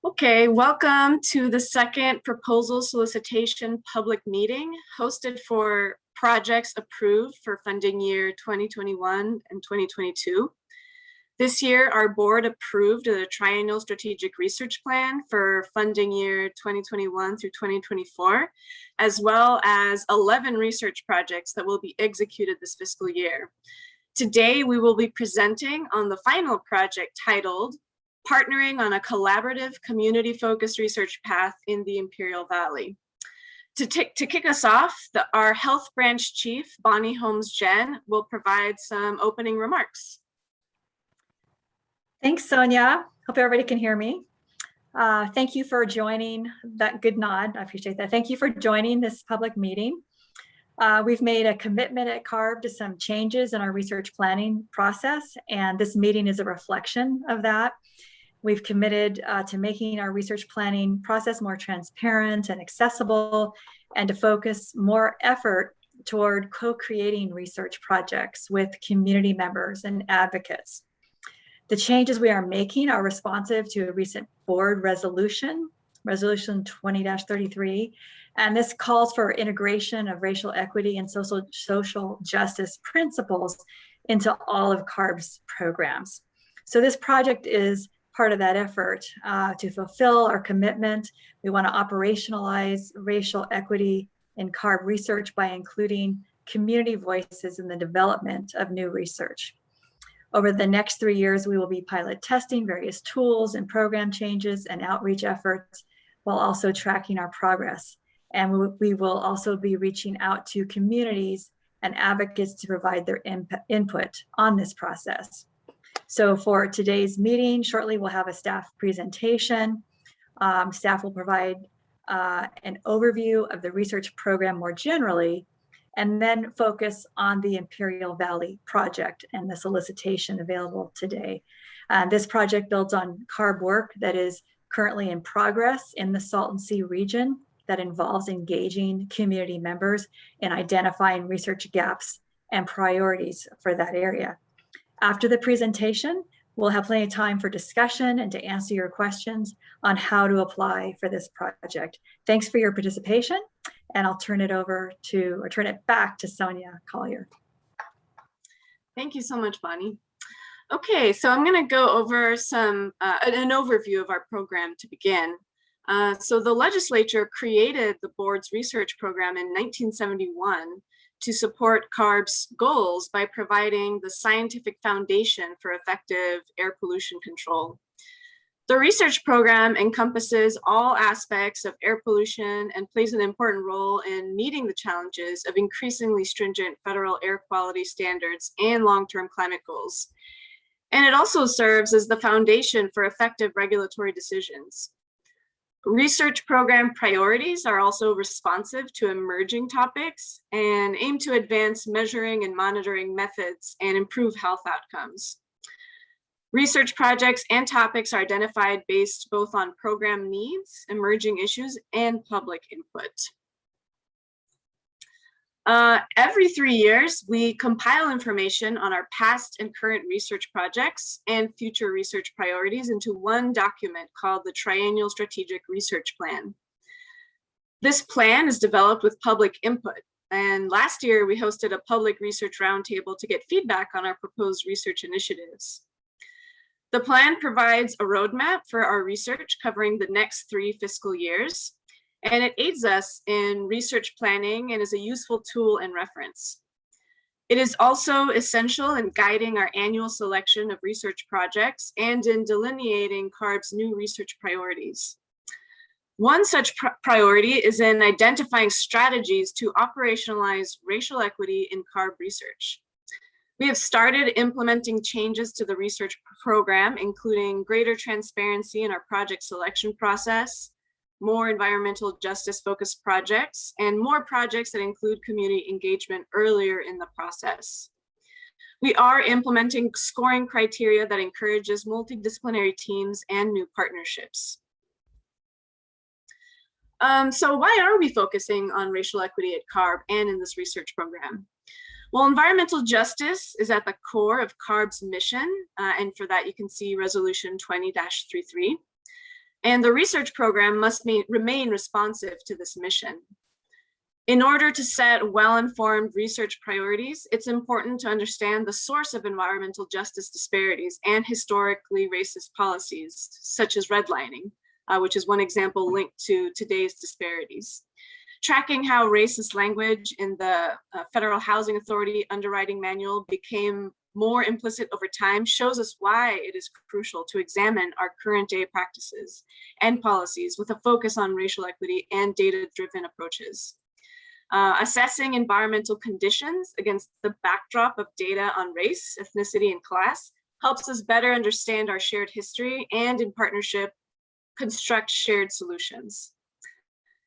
Okay, welcome to the second proposal solicitation public meeting hosted for projects approved for funding year 2021 and 2022. This year, our board approved the Triennial Strategic Research Plan for funding year 2021 through 2024, as well as 11 research projects that will be executed this fiscal year. Today, we will be presenting on the final project titled Partnering on a Collaborative Community-Focused Research Path in the Imperial Valley. To kick us off, our Health Branch Chief, Bonnie Holmes Jen, will provide some opening remarks. Thanks, Sonia. Hope everybody can hear me. Thank you for joining. That good nod, I appreciate that. Thank you for joining this public meeting. We've made a commitment at CARB to some changes in our research planning process, and this meeting is a reflection of that. We've committed to making our research planning process more transparent and accessible, and to focus more effort toward co-creating research projects with community members and advocates. The changes we are making are responsive to a recent board resolution, Resolution 20-33, and this calls for integration of racial equity and social justice principles into all of CARB's programs. So this project is part of that effort to fulfill our commitment. We want to operationalize racial equity in CARB research by including community voices in the development of new research. Over the next 3 years, we will be pilot testing various tools and program changes and outreach efforts while also tracking our progress. And we will also be reaching out to communities and advocates to provide their input on this process. So for today's meeting, shortly we'll have a staff presentation. Staff will provide an overview of the research program more generally, and then focus on the Imperial Valley project and the solicitation available today. This project builds on CARB work that is currently in progress in the Salton Sea region that involves engaging community members in identifying research gaps and priorities for that area. After the presentation, we'll have plenty of time for discussion and to answer your questions on how to apply for this project. Thanks for your participation, and I'll turn it back to Sonia Collier. Thank you so much, Bonnie. Okay, so I'm going to go over an overview of our program to begin. So the legislature created the board's research program in 1971 to support CARB's goals by providing the scientific foundation for effective air pollution control. The research program encompasses all aspects of air pollution and plays an important role in meeting the challenges of increasingly stringent federal air quality standards and long-term climate goals. And it also serves as the foundation for effective regulatory decisions. Research program priorities are also responsive to emerging topics and aim to advance measuring and monitoring methods and improve health outcomes. Research projects and topics are identified based both on program needs, emerging issues, and public input. Every 3 years, we compile information on our past and current research projects and future research priorities into one document called the Triennial Strategic Research Plan. This plan is developed with public input, and last year we hosted a public research roundtable to get feedback on our proposed research initiatives. The plan provides a roadmap for our research covering the next 3 fiscal years, and it aids us in research planning and is a useful tool and reference. It is also essential in guiding our annual selection of research projects and in delineating CARB's new research priorities. One such priority is in identifying strategies to operationalize racial equity in CARB research. We have started implementing changes to the research program, including greater transparency in our project selection process, more environmental justice-focused projects, and more projects that include community engagement earlier in the process. We are implementing scoring criteria that encourages multidisciplinary teams and new partnerships. So why are we focusing on racial equity at CARB and in this research program? Well, environmental justice is at the core of CARB's mission, and for that you can see Resolution 20-33. And the research program must remain responsive to this mission. In order to set well-informed research priorities, it's important to understand the source of environmental justice disparities and historically racist policies, such as redlining, which is one example linked to today's disparities. Tracking how racist language in the Federal Housing Authority Underwriting Manual became more implicit over time shows us why it is crucial to examine our current day practices and policies with a focus on racial equity and data-driven approaches. Assessing environmental conditions against the backdrop of data on race, ethnicity, and class helps us better understand our shared history and, in partnership, construct shared solutions.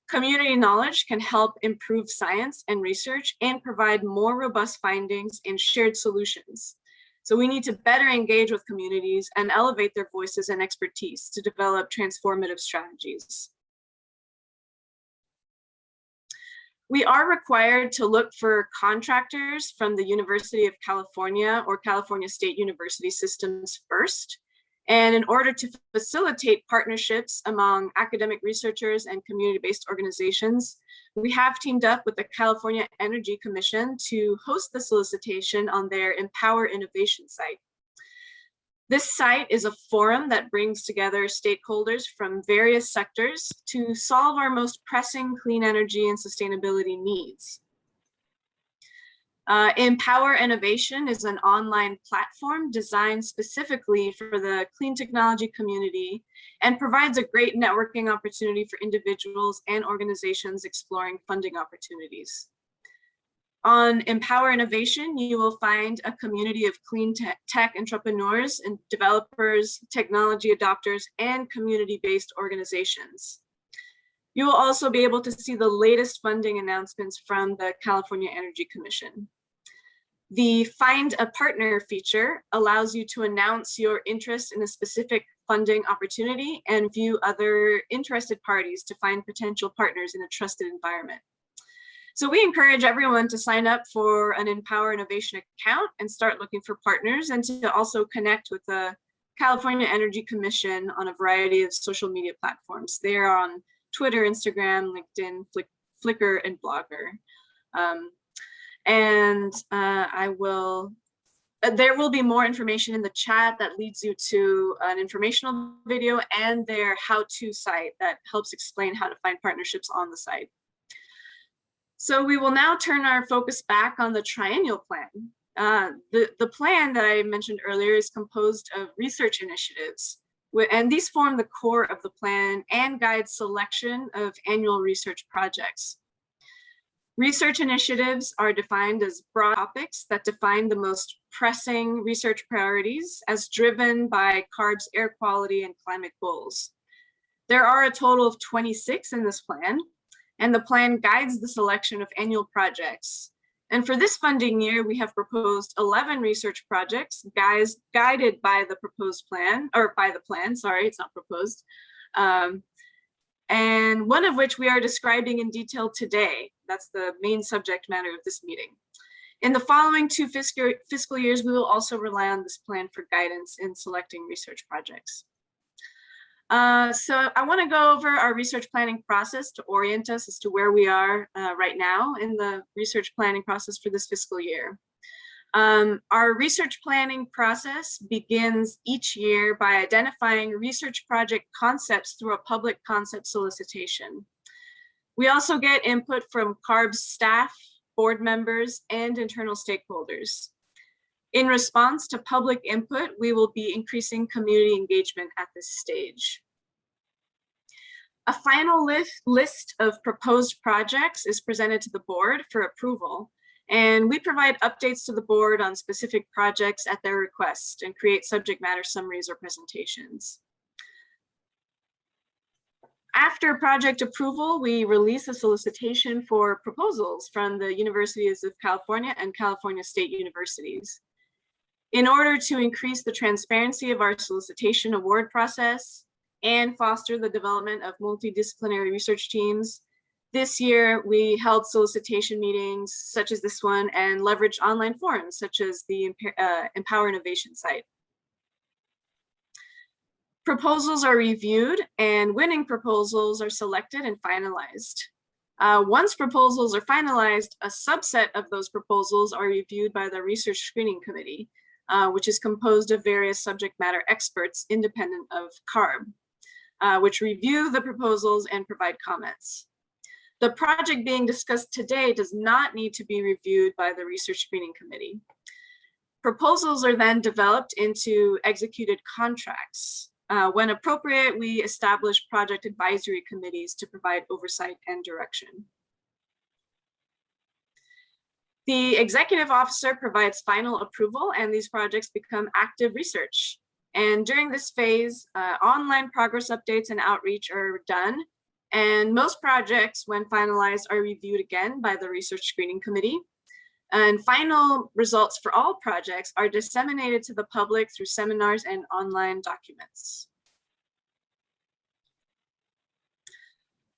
Community knowledge can help improve science and research and provide more robust findings and shared solutions. So we need to better engage with communities and elevate their voices and expertise to develop transformative strategies. We are required to look for contractors from the University of California or California State University systems first. And in order to facilitate partnerships among academic researchers and community-based organizations, we have teamed up with the California Energy Commission to host the solicitation on their Empower Innovation site. This site is a forum that brings together stakeholders from various sectors to solve our most pressing clean energy and sustainability needs. Empower Innovation is an online platform designed specifically for the clean technology community and provides a great networking opportunity for individuals and organizations exploring funding opportunities. On Empower Innovation, you will find a community of clean tech entrepreneurs and developers, technology adopters, and community-based organizations. You will also be able to see the latest funding announcements from the California Energy Commission. The Find a Partner feature allows you to announce your interest in a specific funding opportunity and view other interested parties to find potential partners in a trusted environment. So we encourage everyone to sign up for an Empower Innovation account and start looking for partners, and to also connect with the California Energy Commission on a variety of social media platforms. They are on Twitter, Instagram, LinkedIn, Flickr, and Blogger. There will be more information in the chat that leads you to an informational video and their how-to site that helps explain how to find partnerships on the site. So we will now turn our focus back on the triennial plan. The plan that I mentioned earlier is composed of research initiatives, and these form the core of the plan and guide selection of annual research projects. Research initiatives are defined as broad topics that define the most pressing research priorities as driven by CARB's air quality and climate goals. There are a total of 26 in this plan, and the plan guides the selection of annual projects. And for this funding year, we have proposed 11 research projects guided by the proposed plan, or by the plan, sorry, it's not proposed. And one of which we are describing in detail today. That's the main subject matter of this meeting. In the following 2 fiscal years, we will also rely on this plan for guidance in selecting research projects. So I want to go over our research planning process to orient us as to where we are right now in the research planning process for this fiscal year. Our research planning process begins each year by identifying research project concepts through a public concept solicitation. We also get input from CARB's staff, board members, and internal stakeholders. In response to public input, we will be increasing community engagement at this stage. A final list of proposed projects is presented to the board for approval, and we provide updates to the board on specific projects at their request and create subject matter summaries or presentations. After project approval, we release a solicitation for proposals from the Universities of California and California State Universities. In order to increase the transparency of our solicitation award process and foster the development of multidisciplinary research teams, this year we held solicitation meetings such as this one and leveraged online forums such as the Empower Innovation site. Proposals are reviewed and winning proposals are selected and finalized. Once proposals are finalized, a subset of those proposals are reviewed by the Research Screening Committee, which is composed of various subject matter experts independent of CARB, which review the proposals and provide comments. The project being discussed today does not need to be reviewed by the Research Screening Committee. Proposals are then developed into executed contracts. When appropriate, we establish project advisory committees to provide oversight and direction. The executive officer provides final approval and these projects become active research. And during this phase, online progress updates and outreach are done. And most projects, when finalized, are reviewed again by the Research Screening Committee. And final results for all projects are disseminated to the public through seminars and online documents.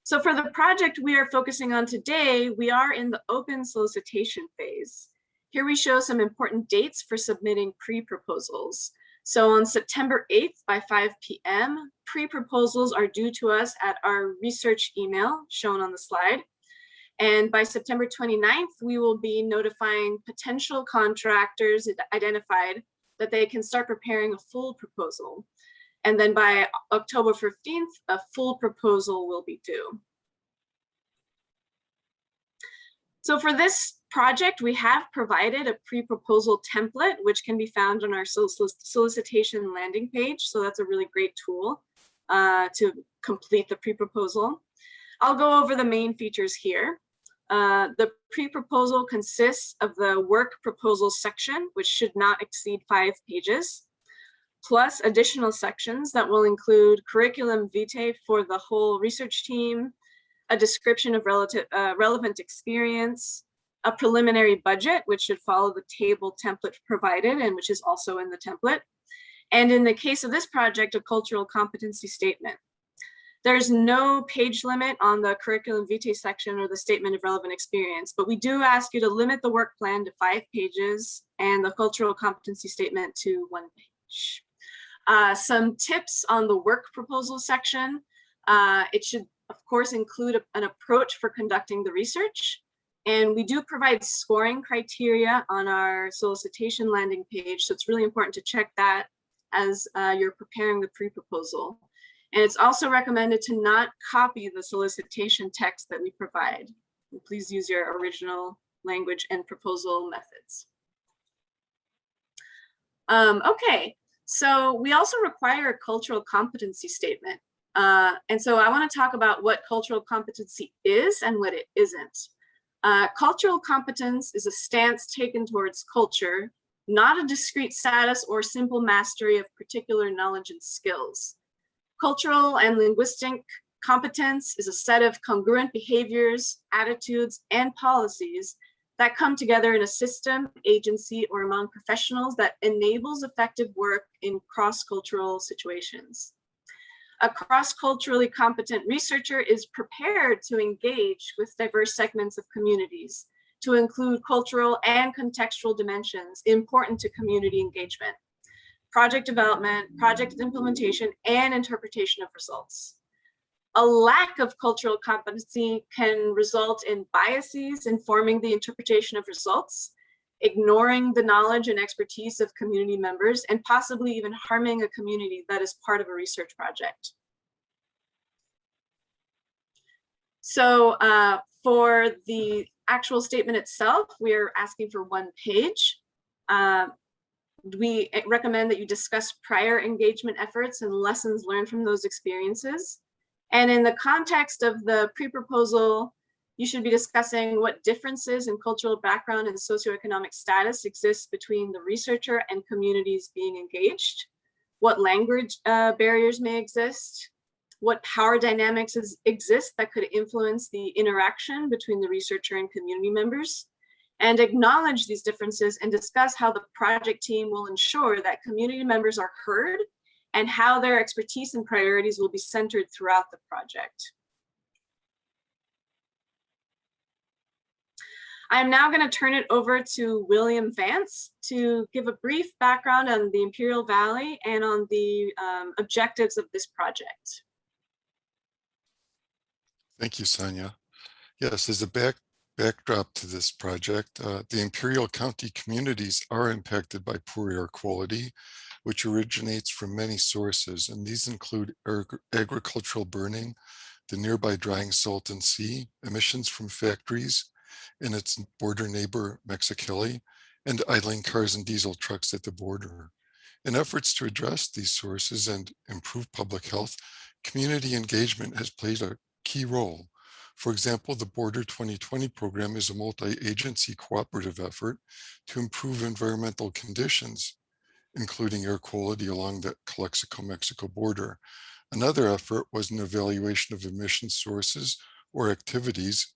So for the project we are focusing on today, we are in the open solicitation phase. Here we show some important dates for submitting pre-proposals. So on September 8th by 5 p.m., pre-proposals are due to us at our research email shown on the slide. And by September 29th, we will be notifying potential contractors identified that they can start preparing a full proposal. And then by October 15th, a full proposal will be due. So for this project, we have provided a pre-proposal template, which can be found on our solicitation landing page. So that's a really great tool to complete the pre-proposal. I'll go over the main features here. The pre-proposal consists of the work proposal section, which should not exceed 5 pages, plus additional sections that will include curriculum vitae for the whole research team, a description of relevant experience, a preliminary budget, which should follow the table template provided and which is also in the template. And in the case of this project, a cultural competency statement. There's no page limit on the curriculum vitae section or the statement of relevant experience, but we do ask you to limit the work plan to 5 pages and the cultural competency statement to 1 page. Some tips on the work proposal section. It should, of course, include an approach for conducting the research. And we do provide scoring criteria on our solicitation landing page. So it's really important to check that as you're preparing the pre-proposal. And it's also recommended to not copy the solicitation text that we provide. Please use your original language and proposal methods. Okay, so we also require a cultural competency statement. And so I want to talk about what cultural competency is and what it isn't. Cultural competence is a stance taken towards culture, not a discrete status or simple mastery of particular knowledge and skills. Cultural and linguistic competence is a set of congruent behaviors, attitudes, and policies that come together in a system, agency, or among professionals that enables effective work in cross-cultural situations. A cross-culturally competent researcher is prepared to engage with diverse segments of communities, to include cultural and contextual dimensions important to community engagement, project development, project implementation, and interpretation of results. A lack of cultural competency can result in biases informing the interpretation of results, ignoring the knowledge and expertise of community members, and possibly even harming a community that is part of a research project. So for the actual statement itself, we're asking for 1 page. We recommend that you discuss prior engagement efforts and lessons learned from those experiences. And in the context of the pre-proposal, you should be discussing what differences in cultural background and socioeconomic status exist between the researcher and communities being engaged, what language barriers may exist, what power dynamics exist that could influence the interaction between the researcher and community members, and acknowledge these differences and discuss how the project team will ensure that community members are heard and how their expertise and priorities will be centered throughout the project. I'm now going to turn it over to William Vance to give a brief background on the Imperial Valley and on the objectives of this project. Thank you, Sonia. Yes, as a backdrop to this project, the Imperial County communities are impacted by poor air quality, which originates from many sources, and these include agricultural burning, the nearby drying Salton Sea, emissions from factories in its border neighbor Mexicali, and idling cars and diesel trucks at the border. In efforts to address these sources and improve public health, community engagement has played a key role. For example, the Border 2020 program is a multi-agency cooperative effort to improve environmental conditions, including air quality along the Calexico-Mexico border. Another effort was an evaluation of emission sources or activities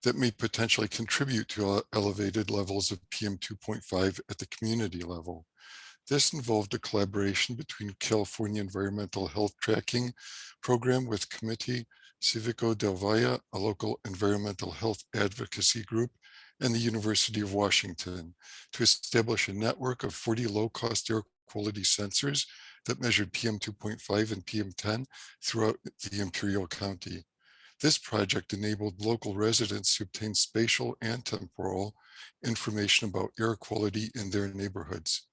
that may potentially contribute to elevated levels of PM 2.5 at the community level. This involved a collaboration between California Environmental Health Tracking Program with Comité Civico del Valle, a local environmental health advocacy group, and the University of Washington to establish a network of 40 low-cost air quality sensors that measured PM 2.5 and PM 10 throughout the Imperial County. This project enabled local residents to obtain spatial and temporal information about air quality in their neighborhoods.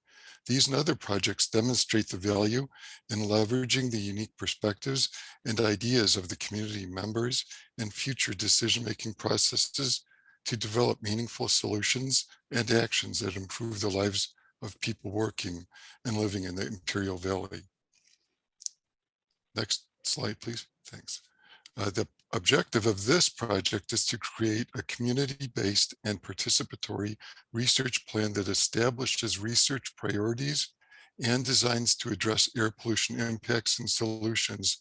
These and other projects demonstrate the value in leveraging the unique perspectives and ideas of the community members and future decision-making processes to develop meaningful solutions and actions that improve the lives of people working and living in the Imperial Valley. Next slide, please. Thanks. The objective of this project is to create a community-based and participatory research plan that establishes research priorities and designs to address air pollution impacts and solutions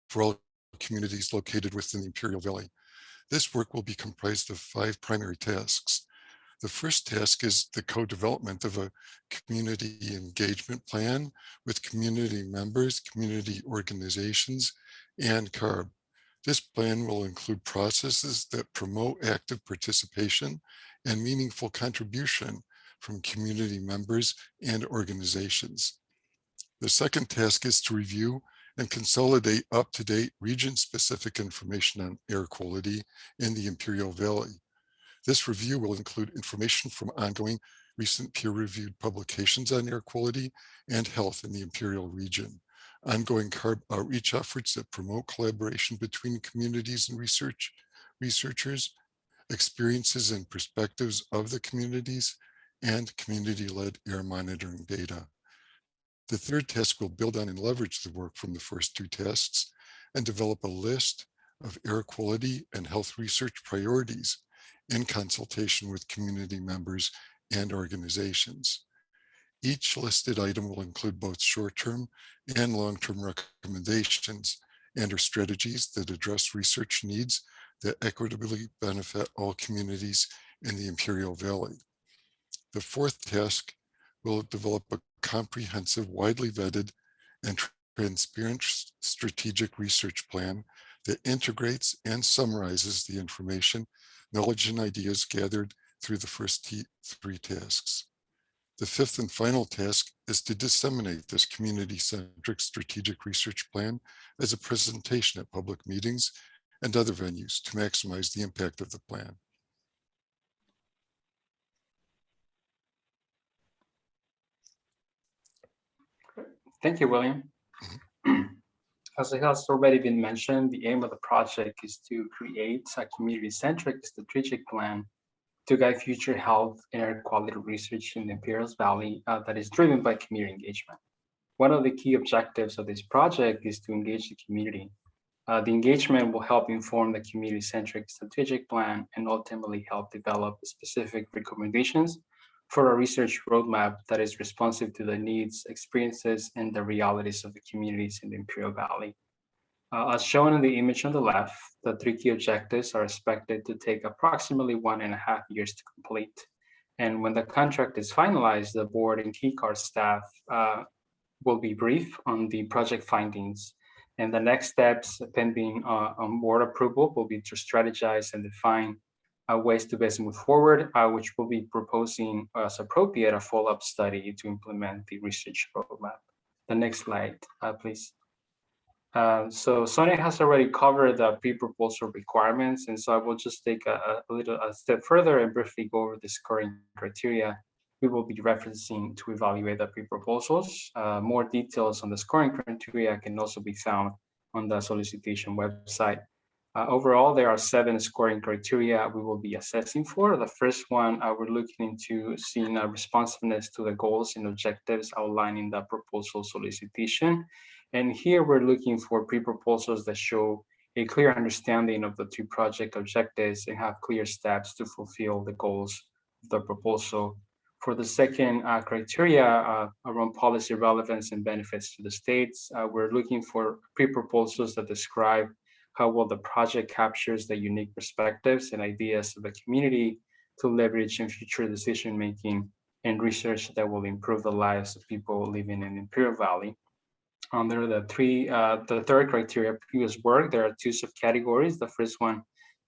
for all communities located within the Imperial Valley. This work will be comprised of 5 primary tasks. The first task is the co-development of a community engagement plan with community members, community organizations, and CARB. This plan will include processes that promote active participation and meaningful contribution from community members and organizations. The second task is to review and consolidate up-to-date region-specific information on air quality in the Imperial Valley. This review will include information from ongoing recent peer-reviewed publications on air quality and health in the Imperial region, ongoing CARB outreach efforts that promote collaboration between communities and researchers, experiences and perspectives of the communities, and community-led air monitoring data. The third task will build on and leverage the work from the first 2 tasks and develop a list of air quality and health research priorities in consultation with community members and organizations. Each listed item will include both short-term and long-term recommendations and or strategies that address research needs that equitably benefit all communities in the Imperial Valley. The fourth task will develop a comprehensive, widely vetted, and transparent strategic research plan that integrates and summarizes the information, knowledge, and ideas gathered through the first 3 tasks. The fifth and final task is to disseminate this community-centric strategic research plan as a presentation at public meetings and other venues to maximize the impact of the plan. Thank you, William. As it has already been mentioned, the aim of the project is to create a community-centric strategic plan to guide future health and air quality research in the Imperial Valley that is driven by community engagement. One of the key objectives of this project is to engage the community. The engagement will help inform the community-centric strategic plan and ultimately help develop specific recommendations for a research roadmap that is responsive to the needs, experiences, and the realities of the communities in the Imperial Valley. As shown in the image on the left, the 3 key objectives are expected to take approximately 1.5 years to complete. And when the contract is finalized, the board and key CARB staff will be briefed on the project findings And the next steps, pending on board approval, will be to strategize and define ways to best move forward, which will be proposing as appropriate a follow-up study to implement the research roadmap. The next slide, please. So Sonia has already covered the pre-proposal requirements, and so I will just take a step further and briefly go over the scoring criteria we will be referencing to evaluate the pre-proposals. More details on the scoring criteria can also be found on the solicitation website. Overall, there are 7 scoring criteria we will be assessing for. The first one, we're looking into seeing responsiveness to the goals and objectives outlined in the proposal solicitation. And here we're looking for pre-proposals that show a clear understanding of the 2 project objectives and have clear steps to fulfill the goals of the proposal. For the second criteria around policy relevance and benefits to the states, we're looking for pre-proposals that describe how well the project captures the unique perspectives and ideas of the community to leverage in future decision-making and research that will improve the lives of people living in Imperial Valley. Under the third criteria, previous work, there are 2 subcategories. The first one,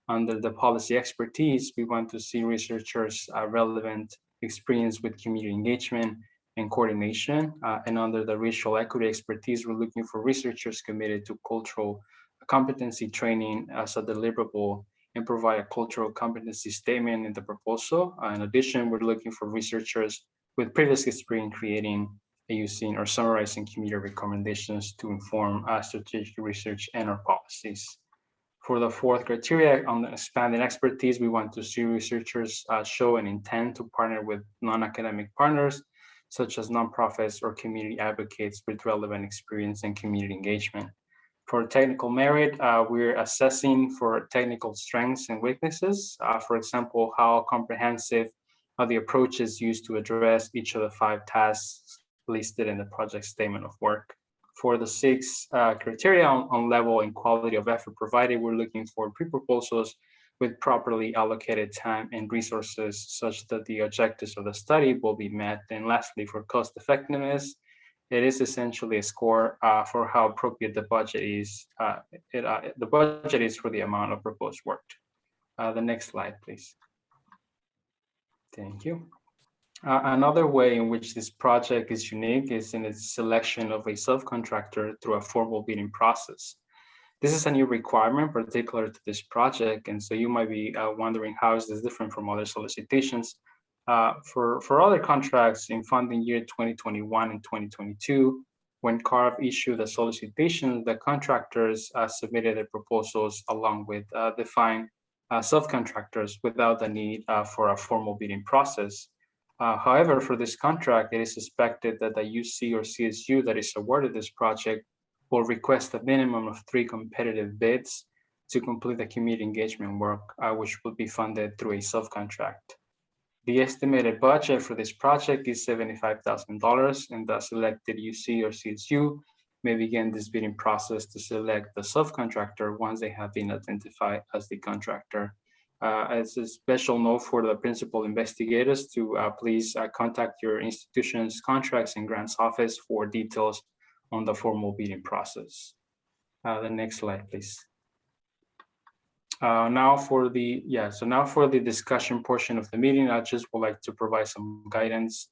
under the policy expertise, we want to see researchers relevant experience with community engagement and coordination. And under the racial equity expertise, we're looking for researchers committed to cultural competency training as a deliverable and provide a cultural competency statement in the proposal. In addition, we're looking for researchers with previous experience creating, using, or summarizing community recommendations to inform strategic research and our policies. For the fourth criteria on the expanding expertise, we want to see researchers show an intent to partner with non-academic partners, such as nonprofits or community advocates with relevant experience and community engagement. For technical merit, we're assessing for technical strengths and weaknesses. For example, how comprehensive are the approaches used to address each of the 5 tasks listed in the project statement of work. For the 6 criteria on level and quality of effort provided, we're looking for pre-proposals with properly allocated time and resources such that the objectives of the study will be met. And lastly, for cost effectiveness, it is essentially a score for how appropriate the budget is. The budget is for the amount of proposed work. The next slide, please. Thank you. Another way in which this project is unique is in its selection of a subcontractor through a formal bidding process. This is a new requirement particular to this project, and so you might be wondering how is this different from other solicitations. For other contracts in funding year 2021 and 2022, when CARB issued the solicitation, the contractors submitted their proposals along with defined subcontractors without the need for a formal bidding process. However, for this contract, it is expected that the UC or CSU that is awarded this project will request a minimum of 3 competitive bids to complete the community engagement work, which will be funded through a subcontract. The estimated budget for this project is $75,000, and the selected UC or CSU may begin this bidding process to select the subcontractor once they have been identified as the contractor. As a special note for the principal investigators to please contact your institution's contracts and grants office for details on the formal bidding process. The next slide, please. Now for the discussion portion of the meeting, I just would like to provide some guidance.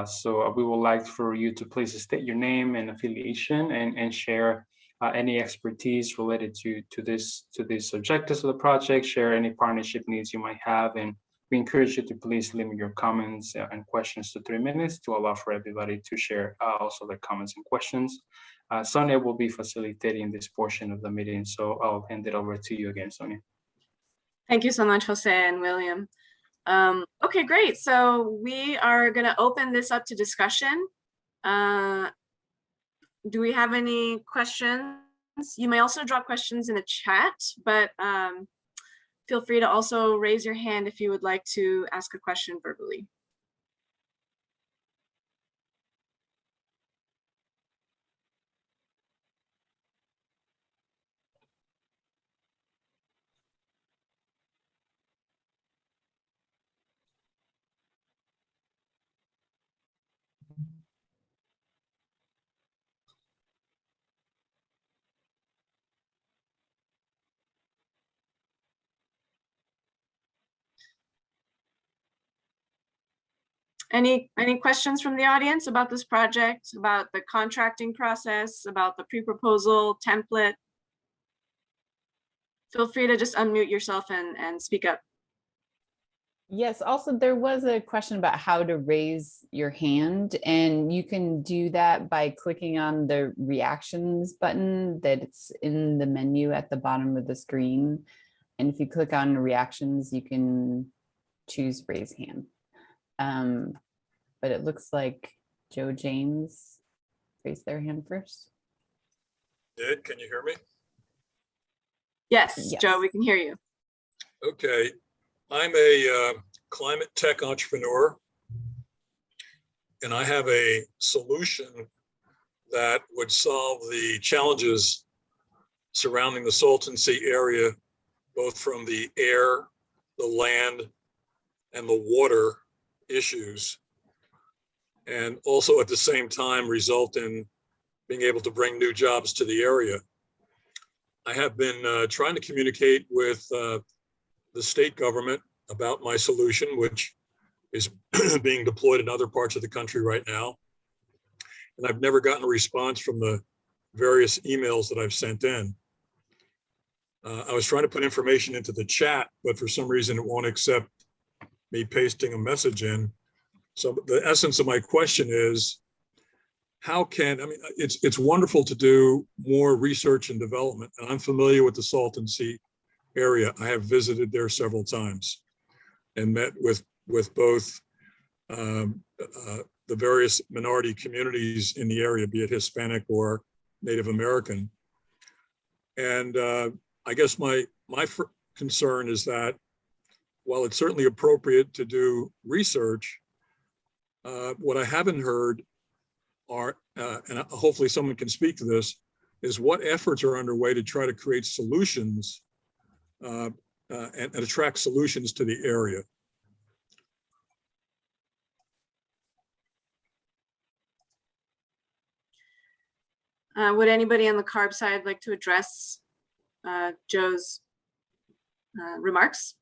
So we would like for you to please state your name and affiliation and share any expertise related to these objectives of the project, share any partnership needs you might have, and we encourage you to please limit your comments and questions to 3 minutes to allow for everybody to share also their comments and questions. Sonia will be facilitating this portion of the meeting, so I'll hand it over to you again, Sonia. Thank you so much, Jose and William. Okay, great. So we are going to open this up to discussion. Do we have any questions? You may also drop questions in the chat, but feel free to also raise your hand if you would like to ask a question verbally. Any questions from the audience about this project, about the contracting process, about the pre-proposal template? Feel free to just unmute yourself and speak up. Yes, also there was a question about how to raise your hand, and you can do that by clicking on the reactions button that's in the menu at the bottom of the screen. And if you click on reactions, you can choose raise hand. But it looks like Joe James raised their hand first. Did, can you hear me? Yes, Yes. Joe, we can hear you. Okay, I'm a climate tech entrepreneur, and I have a solution that would solve the challenges surrounding the Salton Sea area, both from the air, the land, and the water issues, and also at the same time result in being able to bring new jobs to the area. I have been trying to communicate with the state government about my solution, which is being deployed in other parts of the country right now. And I've never gotten a response from the various emails that I've sent in. I was trying to put information into the chat, but for some reason it won't accept me pasting a message in. So the essence of my question is, how can, I mean, it's wonderful to do more research and development, and I'm familiar with the Salton Sea area. I have visited there several times and met with both the various minority communities in the area, be it Hispanic or Native American. And I guess my concern is that while it's certainly appropriate to do research, what I haven't heard are, and hopefully someone can speak to this, is what efforts are underway to try to create solutions and attract solutions to the area. Would anybody on the CARB side like to address Joe's remarks?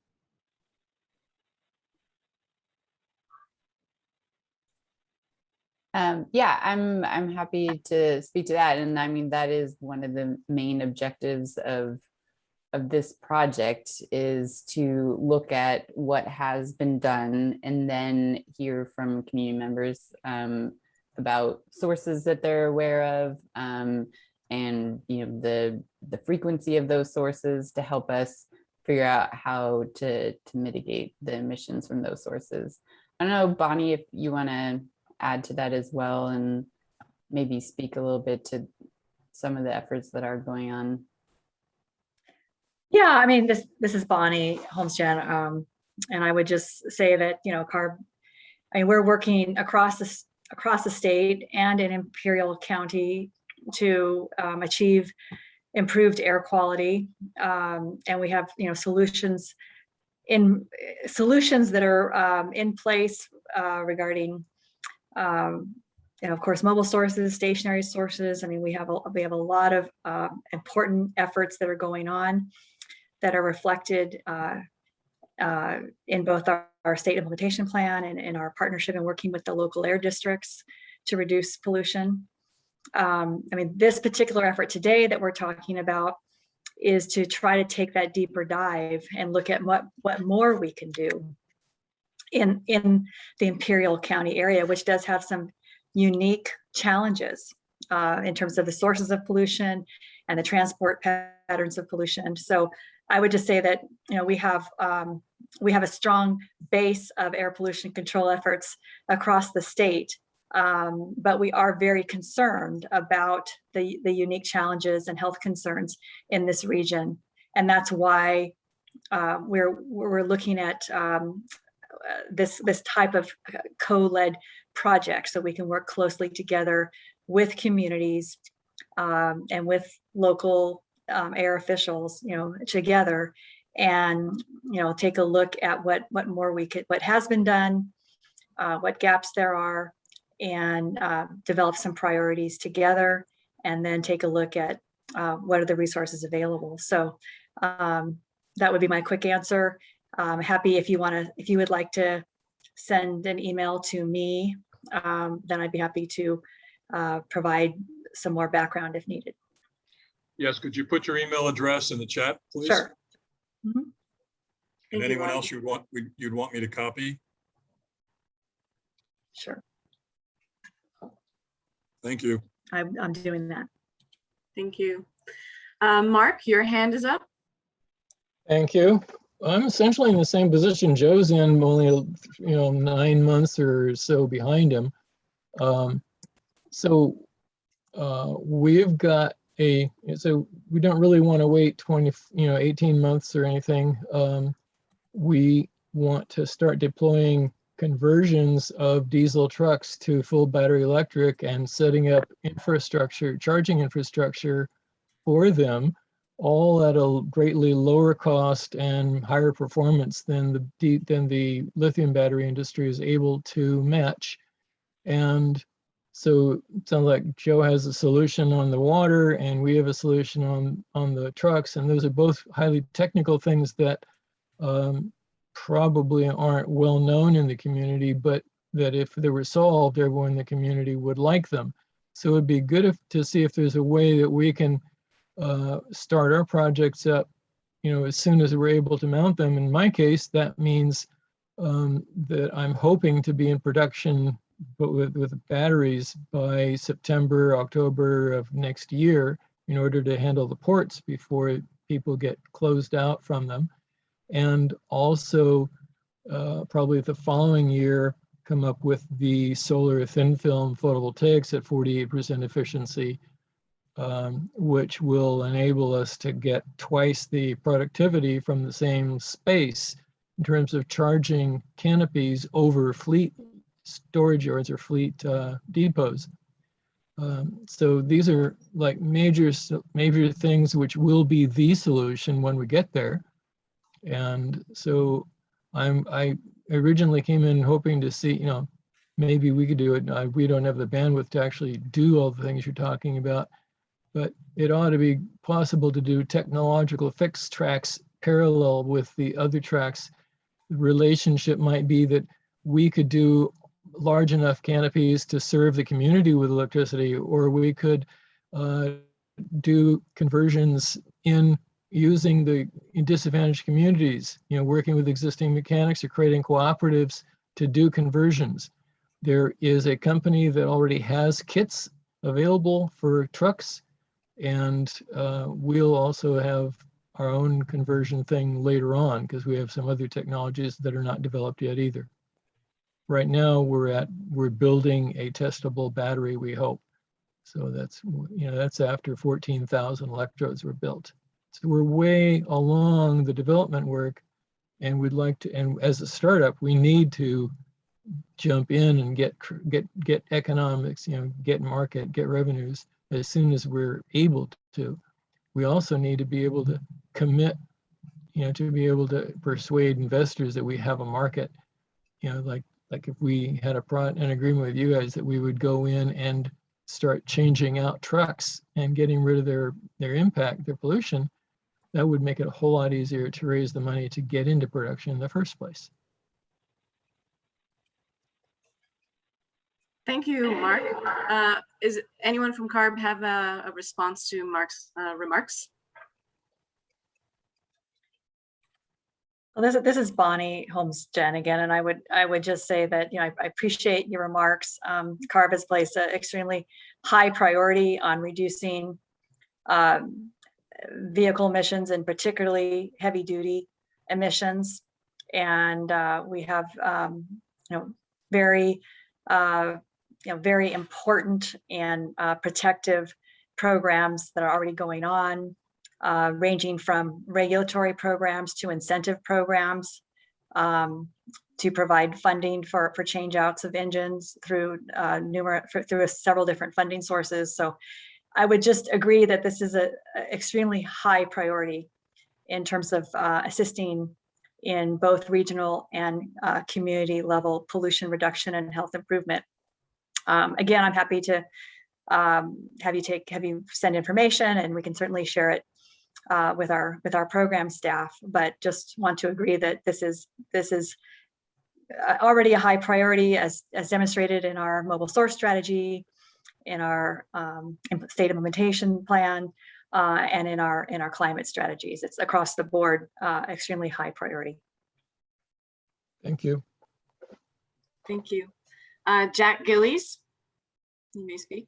Yeah, I'm happy to speak to that. And I mean, that is one of the main objectives of this project, is to look at what has been done and then hear from community members about sources that they're aware of, and you know, the frequency of those sources to help us figure out how to mitigate the emissions from those sources. I don't know, Bonnie, if you want to add to that as well and maybe speak a little bit to some of the efforts that are going on. Yeah, I mean, this is Bonnie, Holmes Jen, and I would just say that, you know, CARB, I mean, we're working across the state and in Imperial County to achieve improved air quality, and we have, you know, solutions that are in place regarding, you know, of course, mobile sources, stationary sources. I mean, we have a lot of important efforts that are going on that are reflected in both our state implementation plan and in our partnership and working with the local air districts to reduce pollution. I mean, this particular effort today that we're talking about is to try to take that deeper dive and look at what more we can do in the Imperial County area, which does have some unique challenges in terms of the sources of pollution and the transport patterns of pollution. So I would just say that, you know, we have a strong base of air pollution control efforts across the state, but we are very concerned about the unique challenges and health concerns in this region, and that's why we're looking at this type of co-led project, so we can work closely together with communities and with local air officials, you know, together, and, you know, take a look at what has been done, what gaps there are, and develop some priorities together, and then take a look at what are the resources available. So that would be my quick answer. Happy if you would like to send an email to me, then I'd be happy to provide some more background if needed. Yes, could you put your email address in the chat, please? Sure. Mhm. And Thank you, anyone Bonnie. else you'd want me to copy? Sure. Thank you. I'm doing that. Thank you. Mark, your hand is up. Thank you. I'm essentially in the same position Joe's in, only 9 months or so behind him. We've got so we don't really want to wait 18 months or anything. We want to start deploying conversions of diesel trucks to full battery electric and setting up infrastructure, charging infrastructure for them, all at a greatly lower cost and higher performance than the lithium battery industry is able to match. And so it sounds like Joe has a solution on the water and we have a solution on the trucks. And those are both highly technical things that probably aren't well known in the community, but that if they were solved, everyone in the community would like them. So it'd be good to see if there's a way that we can start our projects up, as soon as we're able to mount them. In my case, that means that I'm hoping to be in production, but with batteries by September, October of next year, in order to handle the ports before people get closed out from them. And also probably the following year, come up with the solar thin film photovoltaics at 48% efficiency, which will enable us to get twice the productivity from the same space in terms of charging canopies over fleet storage yards or fleet depots. So these are like major things which will be the solution when we get there. And so I originally came in hoping to see, maybe we could do it. We don't have the bandwidth to actually do all the things you're talking about, but it ought to be possible to do technological fixed tracks parallel with the other tracks. The relationship might be that we could do large enough canopies to serve the community with electricity, or we could do conversions in using the disadvantaged communities, working with existing mechanics or creating cooperatives to do conversions. There is a company that already has kits available for trucks, and we'll also have our own conversion thing later on because we have some other technologies that are not developed yet either. Right now we're building a testable battery, we hope. So that's after 14,000 electrodes were built. So we're way along the development work, and we'd like to, and as a startup, we need to jump in and get economics, get market, get revenues as soon as we're able to. We also need to be able to commit, to be able to persuade investors that we have a market, like if we had an agreement with you guys that we would go in and start changing out trucks and getting rid of their impact, their pollution, that would make it a whole lot easier to raise the money to get into production in the first place. Thank you, Mark. Is anyone from CARB have a response to Mark's remarks? Well, this is Bonnie Holmes Jen again, and I would just say that I appreciate your remarks. CARB has placed an extremely high priority on reducing vehicle emissions, and particularly heavy duty emissions, and we have very very important and protective programs that are already going on. Ranging from regulatory programs to incentive programs to provide funding for change outs of engines through several different funding sources. So I would just agree that this is an extremely high priority in terms of assisting in both regional and community level pollution reduction and health improvement. Again, I'm happy to have you send information, and we can certainly share it with our program staff, but just want to agree that this is already a high priority as demonstrated in our mobile source strategy, in our state implementation plan, and in our climate strategies. It's across the board, extremely high priority. Thank you. Thank you. Jack Gillies, you may speak.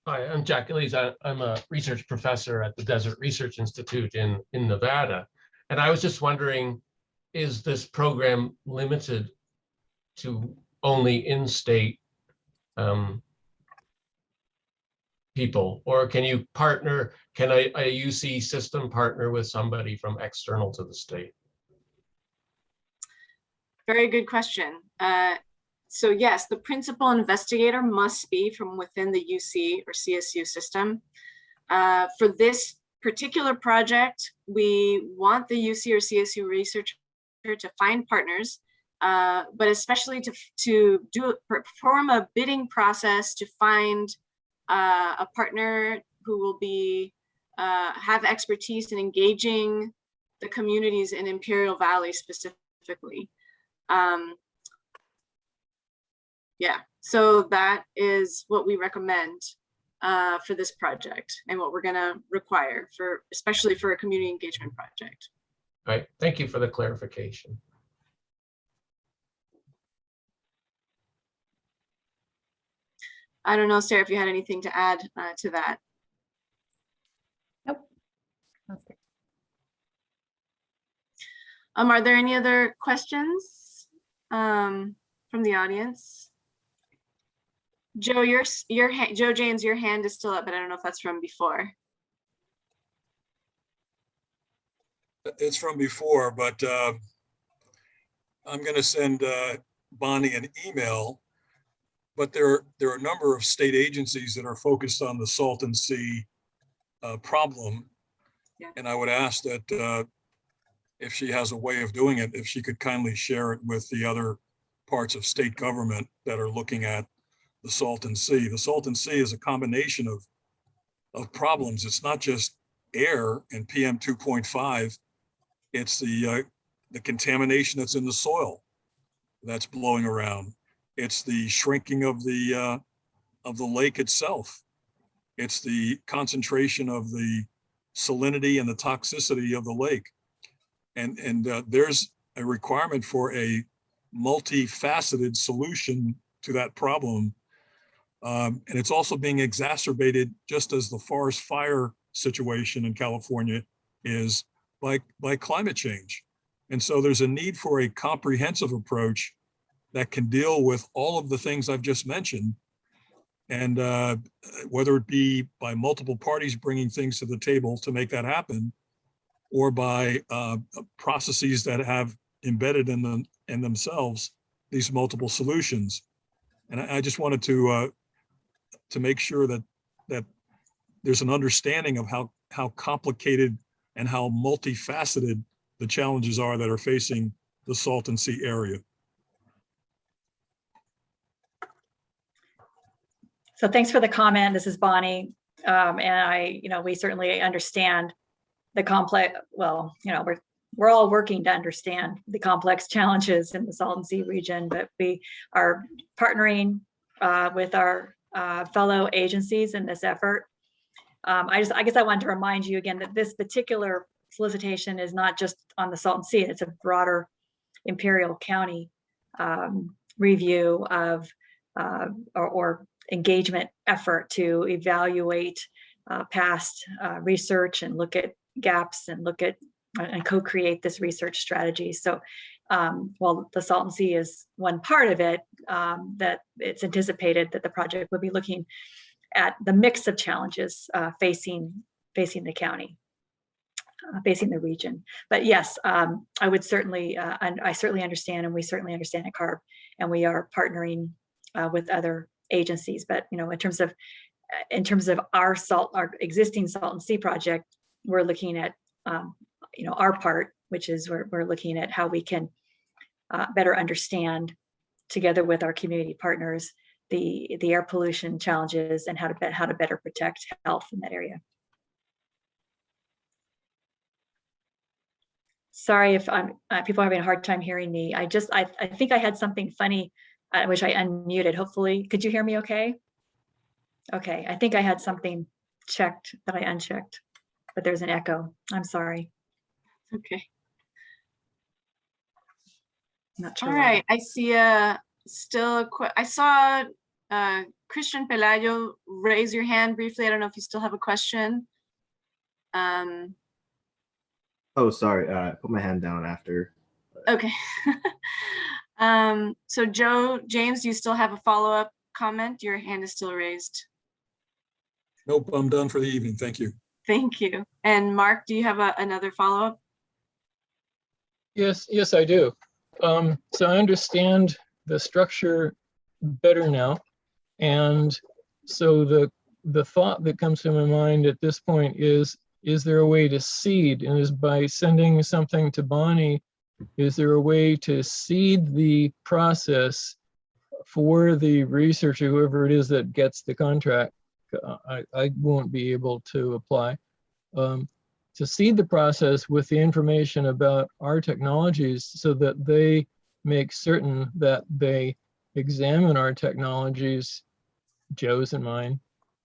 Hi, I'm Jack Gillies. I'm a research professor at the Desert Research Institute in Nevada. And I was just wondering, is this program limited to only in-state people? Or can you partner, can a UC system partner with somebody from external to the state? Very good question. So yes, the principal investigator must be from within the UC or CSU system. For this particular project, we want the UC or CSU researcher to find partners, but especially to perform a bidding process to find a partner who will be have expertise in engaging the communities in Imperial Valley specifically. Yeah, so that is what we recommend for this project and what we're gonna require for, especially for a community engagement project. Right, thank you for the clarification. I don't know, Sarah, if you had anything to add to that. Nope. That's great. Are there any other questions from the audience? Joe, Joe James, your hand is still up, but I don't know if that's from before. It's from before, but I'm going to send Bonnie an email. But there are a number of state agencies that are focused on the Salton Sea problem. Yeah. And I would ask that if she has a way of doing it, if she could kindly share it with the other parts of state government that are looking at the Salton Sea. The Salton Sea is a combination of problems. It's not just air and PM 2.5. It's the contamination that's in the soil that's blowing around. It's the shrinking of the lake itself. It's the concentration of the salinity and the toxicity of the lake. And there's a requirement for a multifaceted solution to that problem. And it's also being exacerbated, just as the forest fire situation in California is, by climate change. And so there's a need for a comprehensive approach that can deal with all of the things I've just mentioned. And whether it be by multiple parties bringing things to the table to make that happen, or by processes that have embedded in themselves these multiple solutions. And I just wanted to make sure that there's an understanding of how complicated and how multifaceted the challenges are that are facing the Salton Sea area. So thanks for the comment. This is Bonnie. And we certainly understand the complex, well, we're all working to understand the complex challenges in the Salton Sea region, but we are partnering with our fellow agencies in this effort. I guess I wanted to remind you again that this particular solicitation is not just on the Salton Sea, it's a broader Imperial County review of or engagement effort to evaluate past research and look at gaps and look at and co-create this research strategy. So while the Salton Sea is one part of it, that it's anticipated that the project would be looking at the mix of challenges facing the county, facing the region. But yes, I would certainly, I certainly understand, and we certainly understand at CARB, and we are partnering with other agencies. But in terms of our existing Salton Sea project, we're looking at our part, which is we're looking at how we can better understand, together with our community partners, the air pollution challenges and how to better protect health in that area. Sorry if people are having a hard time hearing me. I think I had something funny, which I unmuted. Hopefully, could you hear me okay? Okay, I think I had something checked that I unchecked, but there's an echo. I'm sorry. Okay. Not sure All why. right. I see I saw Christian Pelago raise your hand briefly. I don't know if you still have a question. Oh, sorry. I put my hand down after. Okay. So James, do you still have a follow-up comment? Your hand is still raised. Nope, I'm done for the evening. Thank you. Thank you. And Mark, do you have another follow-up? Yes, I do. So I understand the structure better now. And so the thought that comes to my mind at this point is there a way to seed? And is by sending something to Bonnie, is there a way to seed the process for the researcher, whoever it is that gets the contract? I won't be able to apply. To seed the process with the information about our technologies so that they make certain that they examine our technologies, Joe's and mine,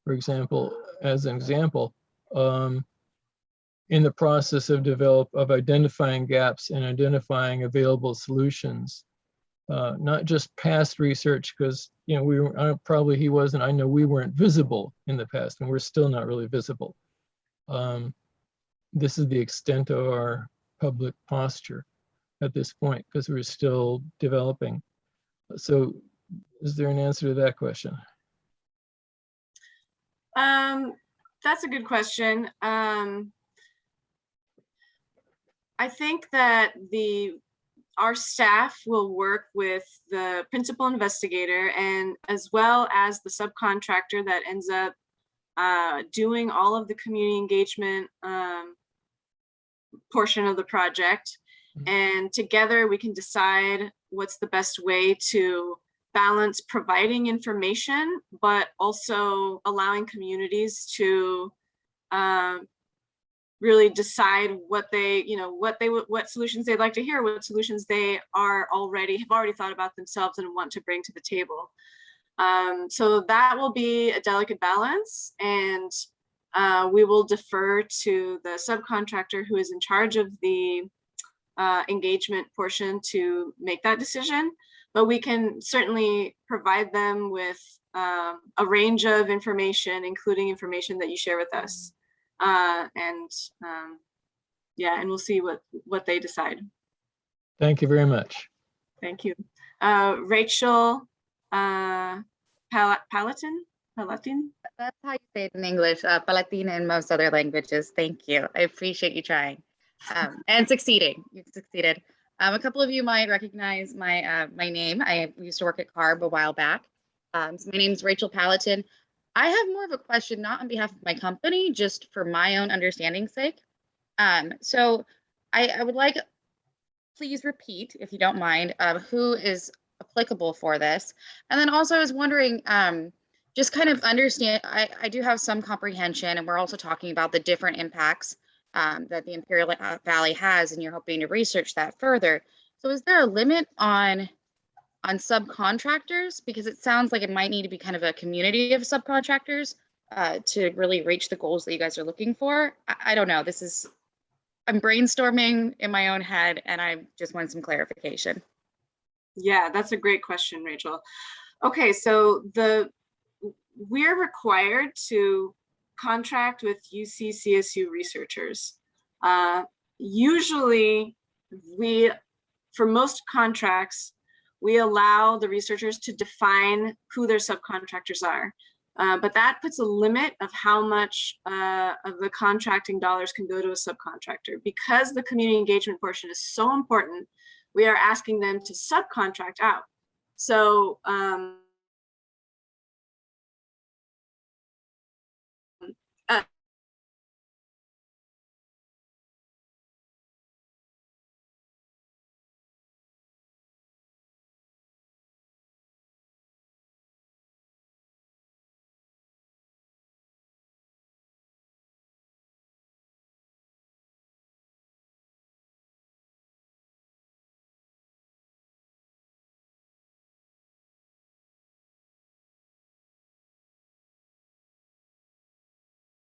for example, as an example, in the process of identifying gaps and identifying available solutions. Not just past research, because we were probably he wasn't. I know we weren't visible in the past, and we're still not really visible. This is the extent of our public posture at this point, because we're still developing. So, is there an answer to that question? That's a good question. I think that our staff will work with the principal investigator and as well as the subcontractor that ends up doing all of the community engagement portion of the project. And together we can decide what's the best way to balance providing information, but also allowing communities to really decide what solutions they'd like to hear, what solutions they have already thought about themselves and want to bring to the table. So that will be a delicate balance, and we will defer to the subcontractor who is in charge of the engagement portion to make that decision. But we can certainly provide them with a range of information, including information that you share with us. And we'll see what they decide. Thank you very much. Thank you. Rachel Palatin? That's how you say it in English, Palatin and most other languages. Thank you. I appreciate you trying and succeeding. You've succeeded. A couple of you might recognize my name. I used to work at CARB a while back. So my name is Rachel Palatin. I have more of a question, not on behalf of my company, just for my own understanding's sake. So I would like, please repeat, if you don't mind, who is applicable for this. And then also I was wondering, just kind of understand, I do have some comprehension, and we're also talking about the different impacts that the Imperial Valley has, and you're hoping to research that further. So is there a limit on subcontractors? Because it sounds like it might need to be kind of a community of subcontractors to really reach the goals that you guys are looking for. I don't know. I'm brainstorming in my own head, and I just want some clarification. Yeah, that's a great question, Rachel. Okay, so we're required to contract with UC CSU researchers. Usually, for most contracts, we allow the researchers to define who their subcontractors are. But that puts a limit of how much of the contracting dollars can go to a subcontractor. Because the community engagement portion is so important, we are asking them to subcontract out. So